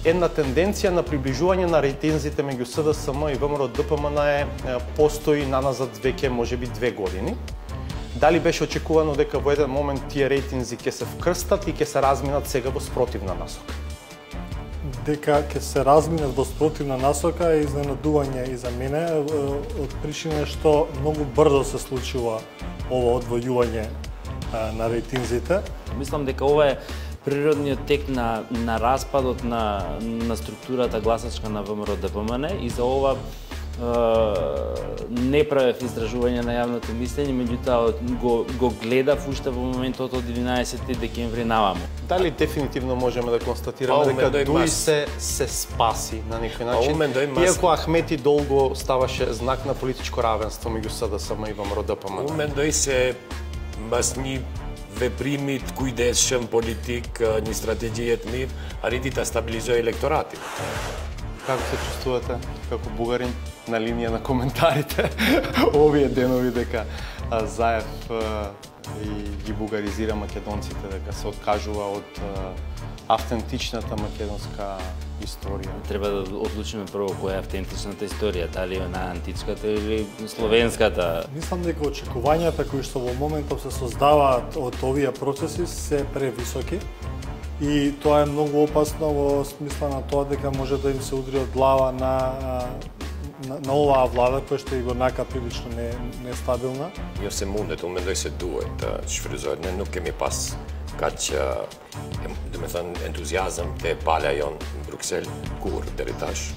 една тенденција на приближување на рейтинзите меѓу СДСМ и ВМРО-ДПМН постои наназад веќе можеби 2 години. Дали беше очекувано дека во еден момент тие рейтинзи ќе се вкрстат и ќе се разминат сега во спротивна насока? Дека ќе се разминат во спротивна насока е изненадување и за мене од причина што многу брзо се случува ова одвојување на рейтинзите. Мислам дека ова е природниот тек на распадот на структурата гласачка на ВМРО-ДПМН и за ова не правев истражување на јавното мислење, меѓутоа го гледав уште во моментот од 11 декември наваму. Дали дефинитивно можеме да констатираме дека Дуи се спаси на некој начин, иако Ахмети долго ставаше знак на политичко равенство меѓу СДСМ и ВМРО-ДПМН? Умен дој се масни вепримит кујдешен политик ни стратегијет мир, а риди да стабилизира електоратив. Како се чувствувате како бугарин на линија на коментарите овие денови дека Заев и ги бугаризира македонците, дека се откажува од автентичната македонска историја? Треба да одлучиме прво која е автентичната историја, дали е на античката или словенската. Мислам дека очекувањата кои што во моментов се создаваат од овие процеси се превисоки. И тоа е многу опасно во смисла на тоа дека може да им се удри од глава на оваа влада која што и го нака прилично нестабилна. Io se mundet om det se duhet shfryzojnë, nuk kemi pas kaq do të thënë entuziazëm te pala jon në Bruksel kur deri tash.